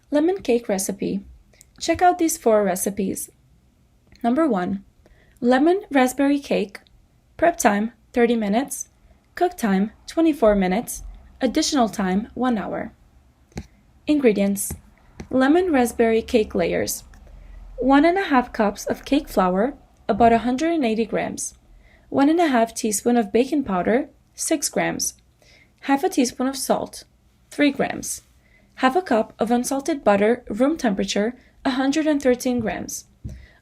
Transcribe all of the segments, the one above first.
Lemon cake recipe. Check out these 4 recipes. Number 1. Lemon raspberry cake. Prep time 30 minutes. Cook time 24 minutes. Additional time 1 hour. Ingredients: lemon raspberry cake layers, 1½ cups of cake flour, about 180 grams, 1½ teaspoon of baking powder, 6 grams, half a teaspoon of salt, 3 grams, half a cup of unsalted butter, room temperature, 113 grams,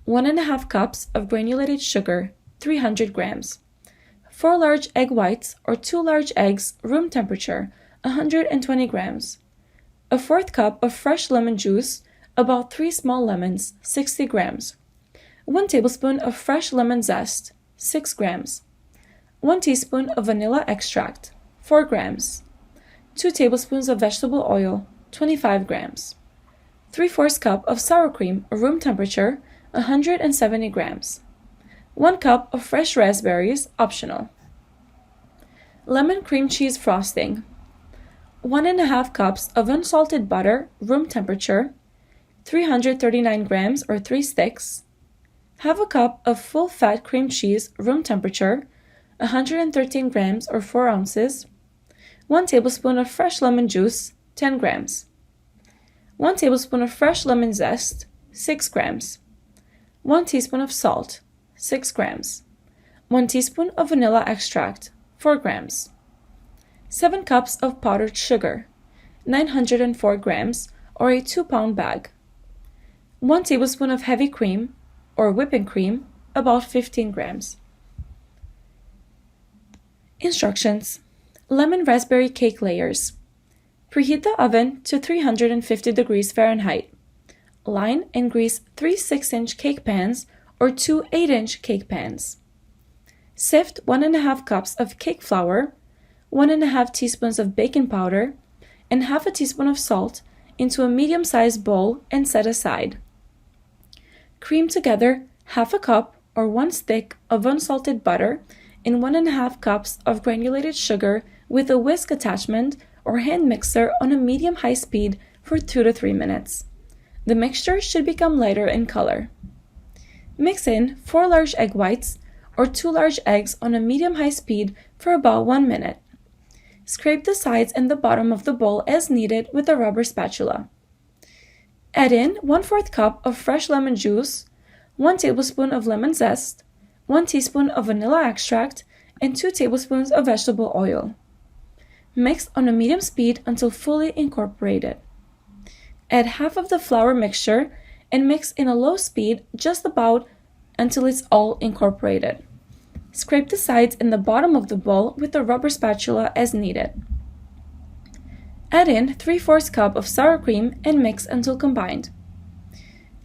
1½ cups of granulated sugar, 300 grams, 4 large egg whites or 2 large eggs, room temperature, 120 grams, a 1/4 cup of fresh lemon juice, about 3 small lemons, 60 grams, 1 tablespoon of fresh lemon zest, 6 grams, 1 teaspoon of vanilla extract, 4 grams, 2 tablespoons of vegetable oil, 25 grams, 3/4 cup of sour cream, room temperature, 170 grams, 1 cup of fresh raspberries, optional. Lemon cream cheese frosting, 1½ cups of unsalted butter, room temperature, 339 grams or 3 sticks, half a cup of full-fat cream cheese, room temperature, 113 grams or 4 ounces, 1 tablespoon of fresh lemon juice, 10 grams, 1 tablespoon of fresh lemon zest, 6 grams, 1 teaspoon of salt, 6 grams, 1 teaspoon of vanilla extract, 4 grams, 7 cups of powdered sugar, 904 grams or a 2-pound bag, 1 tablespoon of heavy cream or whipping cream, about 15 grams. Instructions: lemon raspberry cake layers. Preheat the oven to 350 degrees Fahrenheit. Line and grease 3 6-inch cake pans or 2 8-inch cake pans. Sift 1½ cups of cake flour, 1½ teaspoons of baking powder, and half a teaspoon of salt into a medium-sized bowl and set aside. Cream together half a cup or 1 stick of unsalted butter and 1½ cups of granulated sugar with a whisk attachment or hand mixer on a medium-high speed for 2 to 3 minutes. The mixture should become lighter in color. Mix in 4 large egg whites or 2 large eggs on a medium-high speed for about 1 minute. Scrape the sides and the bottom of the bowl as needed with a rubber spatula. Add in 1/4 cup of fresh lemon juice, 1 tablespoon of lemon zest, 1 teaspoon of vanilla extract, and 2 tablespoons of vegetable oil. Mix on a medium speed until fully incorporated. Add half of the flour mixture and mix in a low speed just about until it's all incorporated. Scrape the sides and the bottom of the bowl with a rubber spatula as needed. Add in 3/4 cup of sour cream and mix until combined.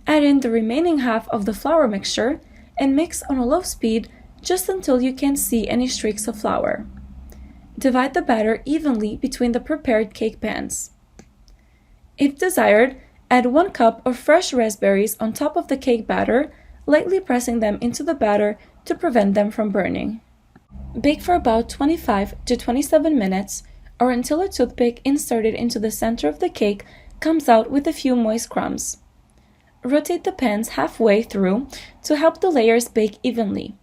Add in the remaining half of the flour mixture and mix on a low speed just until you can't see any streaks of flour. Divide the batter evenly between the prepared cake pans. If desired, add 1 cup of fresh raspberries on top of the cake batter, lightly pressing them into the batter to prevent them from burning. Bake for about 25 to 27 minutes or until a toothpick inserted into the center of the cake comes out with a few moist crumbs. Rotate the pans halfway through to help the layers bake evenly.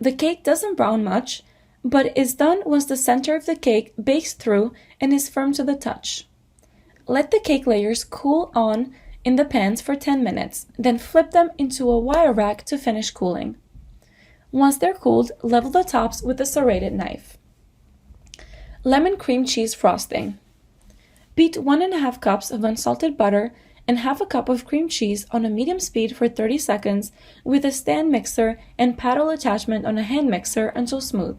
The cake doesn't brown much, but is done once the center of the cake bakes through and is firm to the touch. Let the cake layers cool on in the pans for 10 minutes, then flip them into a wire rack to finish cooling. Once they're cooled, level the tops with a serrated knife. Lemon cream cheese frosting. Beat 1½ cups of unsalted butter and half a cup of cream cheese on a medium speed for 30 seconds with a stand mixer and paddle attachment on a hand mixer until smooth.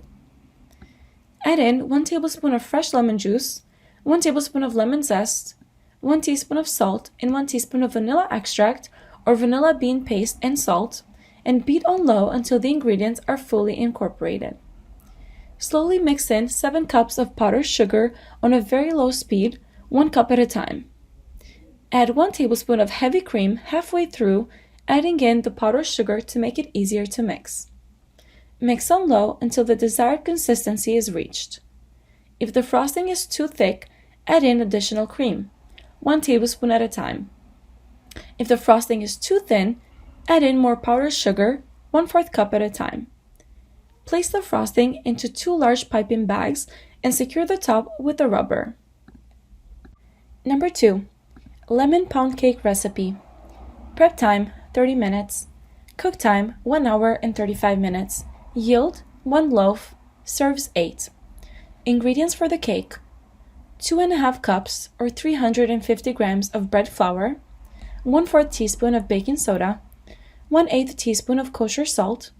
Add in 1 tablespoon of fresh lemon juice, 1 tablespoon of lemon zest, 1 teaspoon of salt, and 1 teaspoon of vanilla extract or vanilla bean paste and salt, and beat on low until the ingredients are fully incorporated. Slowly mix in 7 cups of powdered sugar on a very low speed, 1 cup at a time. Add 1 tablespoon of heavy cream halfway through, adding in the powdered sugar to make it easier to mix. Mix on low until the desired consistency is reached. If the frosting is too thick, add in additional cream. 1 tablespoon at a time. If the frosting is too thin, add in more powdered sugar, 1/4 cup at a time. Place the frosting into 2 large piping bags and secure the top with a rubber. Number 2. Lemon pound cake recipe. Prep time 30 minutes. Cook time 1 hour and 35 minutes. Yield 1 loaf. Serves 8. Ingredients for the cake: 2½ cups or 350 grams of bread flour, 1/4 teaspoon of baking soda, 1/8 teaspoon of kosher salt,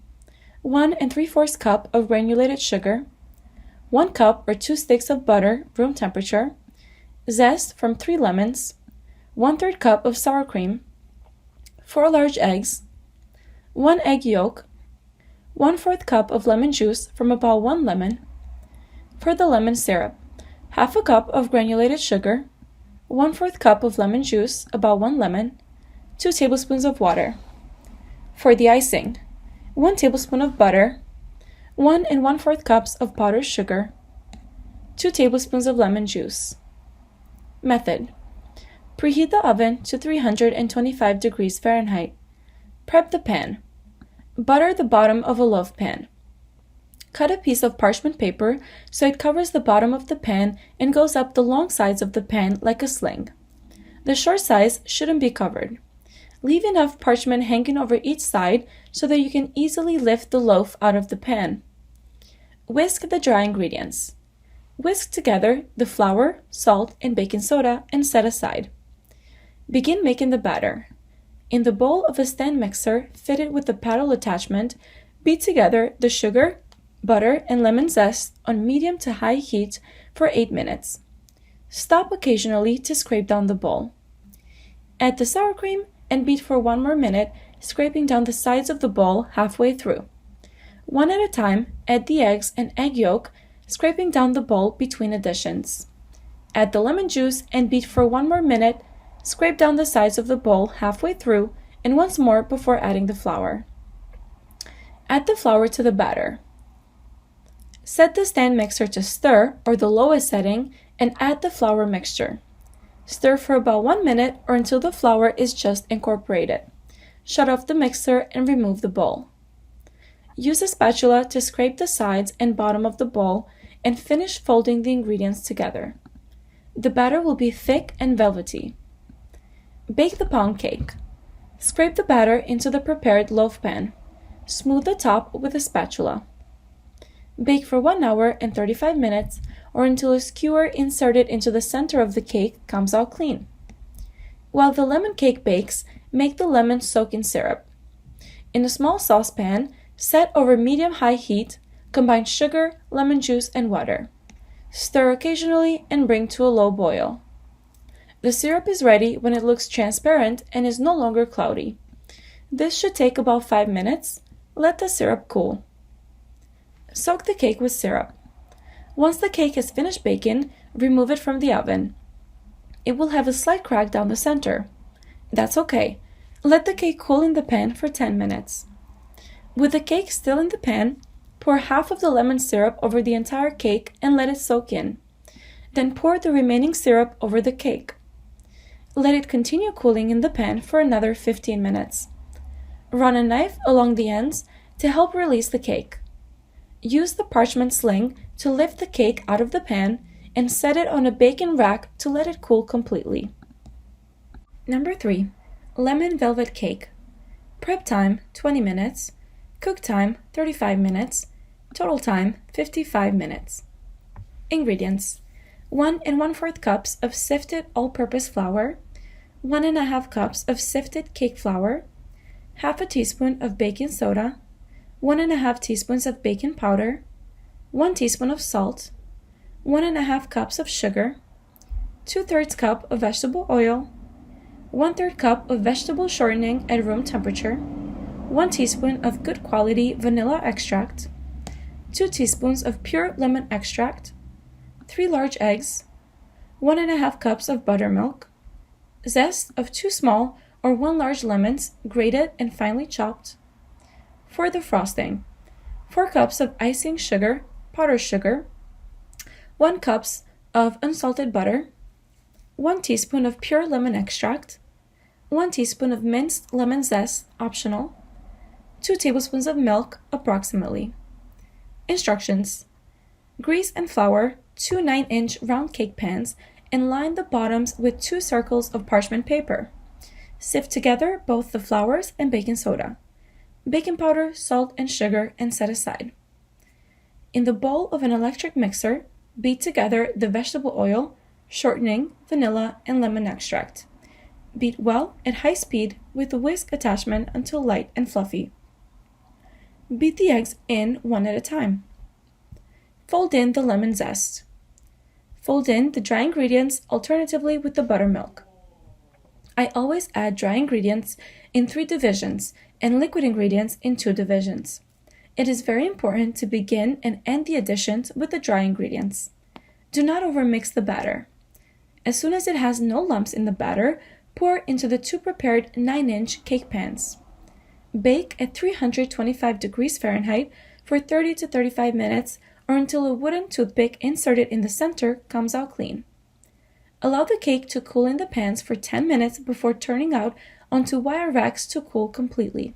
1 3/4 cup of granulated sugar, 1 cup or 2 sticks of butter, room temperature, zest from 3 lemons, 1/3 cup of sour cream, 4 large eggs, 1 egg yolk, 1/4 cup of lemon juice from about 1 lemon. For the lemon syrup, half a cup of granulated sugar, 1/4 cup of lemon juice, about 1 lemon, 2 tablespoons of water. For the icing, 1 tablespoon of butter, 1 1/4 cups of powdered sugar, 2 tablespoons of lemon juice. Method: preheat the oven to 325 degrees Fahrenheit. Prep the pan. Butter the bottom of a loaf pan. Cut a piece of parchment paper so it covers the bottom of the pan and goes up the long sides of the pan like a sling. The short sides shouldn't be covered. Leave enough parchment hanging over each side so that you can easily lift the loaf out of the pan. Whisk the dry ingredients. Whisk together the flour, salt, and baking soda and set aside. Begin making the batter. In the bowl of a stand mixer fitted with the paddle attachment, beat together the sugar, butter, and lemon zest on medium to high heat for 8 minutes. Stop occasionally to scrape down the bowl. Add the sour cream and beat for 1 more minute, scraping down the sides of the bowl halfway through. One at a time, add the eggs and egg yolk, scraping down the bowl between additions. Add the lemon juice and beat for 1 more minute, scrape down the sides of the bowl halfway through, and once more before adding the flour. Add the flour to the batter. Set the stand mixer to stir, or the lowest setting, and add the flour mixture. Stir for about 1 minute or until the flour is just incorporated. Shut off the mixer and remove the bowl. Use a spatula to scrape the sides and bottom of the bowl and finish folding the ingredients together. The batter will be thick and velvety. Bake the pound cake. Scrape the batter into the prepared loaf pan. Smooth the top with a spatula. Bake for 1 hour and 35 minutes or until a skewer inserted into the center of the cake comes out clean. While the lemon cake bakes, make the lemon soak in syrup. In a small saucepan, set over medium-high heat, combine sugar, lemon juice, and water. Stir occasionally and bring to a low boil. The syrup is ready when it looks transparent and is no longer cloudy. This should take about 5 minutes. Let the syrup cool. Soak the cake with syrup. Once the cake has finished baking, remove it from the oven. It will have a slight crack down the center. That's okay. Let the cake cool in the pan for 10 minutes. With the cake still in the pan, pour half of the lemon syrup over the entire cake and let it soak in. Then pour the remaining syrup over the cake. Let it continue cooling in the pan for another 15 minutes. Run a knife along the ends to help release the cake. Use the parchment sling to lift the cake out of the pan and set it on a baking rack to let it cool completely. Number 3. Lemon velvet cake. Prep time 20 minutes. Cook time 35 minutes. Total time 55 minutes. Ingredients: 1 1/4 cups of sifted all-purpose flour, 1 1/2 cups of sifted cake flour, half a teaspoon of baking soda, 1 1/2 teaspoons of baking powder, 1 teaspoon of salt, 1 1/2 cups of sugar, 2/3 cup of vegetable oil, 1/3 cup of vegetable shortening at room temperature, 1 teaspoon of good quality vanilla extract, 2 teaspoons of pure lemon extract, 3 large eggs, 1 1/2 cups of buttermilk, zest of 2 small or 1 large lemons grated and finely chopped. For the frosting, 4 cups of icing sugar, powdered sugar, 1 cup of unsalted butter, 1 teaspoon of pure lemon extract, 1 teaspoon of minced lemon zest, optional, 2 tablespoons of milk, approximately. Instructions: grease and flour 2 9-inch round cake pans and line the bottoms with 2 circles of parchment paper. Sift together both the flours and baking soda, baking powder, salt, and sugar, and set aside. In the bowl of an electric mixer, beat together the vegetable oil, shortening, vanilla, and lemon extract. Beat well at high speed with the whisk attachment until light and fluffy. Beat the eggs in one at a time. Fold in the lemon zest. Fold in the dry ingredients alternatively with the buttermilk. I always add dry ingredients in 3 divisions and liquid ingredients in 2 divisions. It is very important to begin and end the additions with the dry ingredients. Do not overmix the batter. As soon as it has no lumps in the batter, pour into the 2 prepared 9-inch cake pans. Bake at 325 degrees Fahrenheit for 30 to 35 minutes or until a wooden toothpick inserted in the center comes out clean. Allow the cake to cool in the pans for 10 minutes before turning out onto wire racks to cool completely.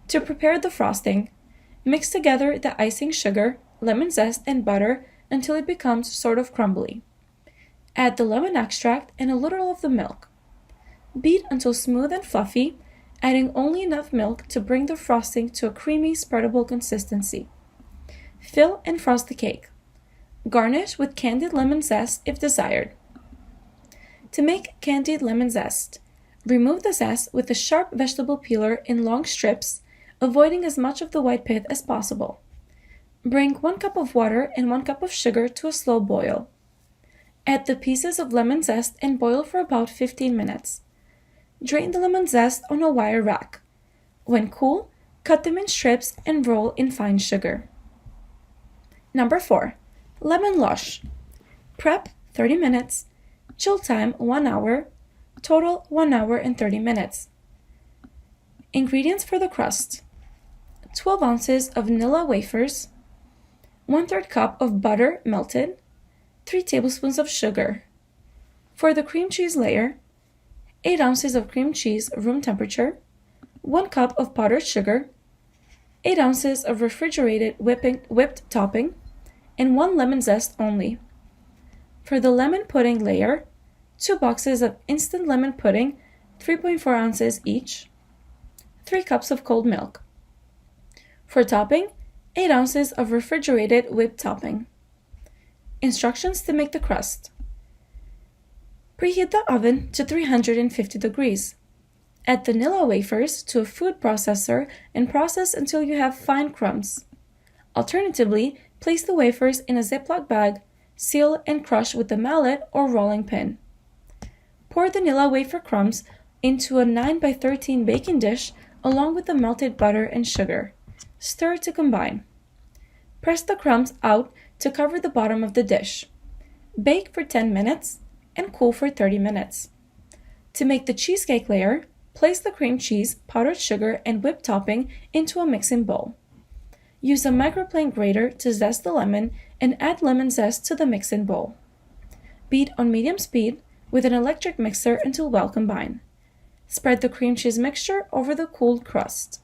To prepare the frosting, mix together the icing sugar, lemon zest, and butter until it becomes sort of crumbly. Add the lemon extract and a little of the milk. Beat until smooth and fluffy, adding only enough milk to bring the frosting to a creamy, spreadable consistency. Fill and frost the cake. Garnish with candied lemon zest if desired. To make candied lemon zest, remove the zest with a sharp vegetable peeler in long strips, avoiding as much of the white pith as possible. Bring 1 cup of water and 1 cup of sugar to a slow boil. Add the pieces of lemon zest and boil for about 15 minutes. Drain the lemon zest on a wire rack. When cool, cut them in strips and roll in fine sugar. Number 4. Lemon Lush. Prep 30 minutes. Chill time 1 hour. Total 1 hour and 30 minutes. Ingredients for the crust: 12 ounces of vanilla wafers, 1/3 cup of butter melted, 3 tablespoons of sugar. For the cream cheese layer, 8 ounces of cream cheese room temperature, 1 cup of powdered sugar, 8 ounces of refrigerated whipped topping, and 1 lemon zest only. For the lemon pudding layer, 2 boxes of instant lemon pudding, 3.4 ounces each, 3 cups of cold milk. For topping, 8 ounces of refrigerated whipped topping. Instructions to make the crust: preheat the oven to 350 degrees. Add vanilla wafers to a food processor and process until you have fine crumbs. Alternatively, place the wafers in a Ziploc bag, seal, and crush with a mallet or rolling pin. Pour the vanilla wafer crumbs into a 9 by 13 baking dish along with the melted butter and sugar. Stir to combine. Press the crumbs out to cover the bottom of the dish. Bake for 10 minutes and cool for 30 minutes. To make the cheesecake layer, place the cream cheese, powdered sugar, and whipped topping into a mixing bowl. Use a microplane grater to zest the lemon and add lemon zest to the mixing bowl. Beat on medium speed with an electric mixer until well combined. Spread the cream cheese mixture over the cooled crust.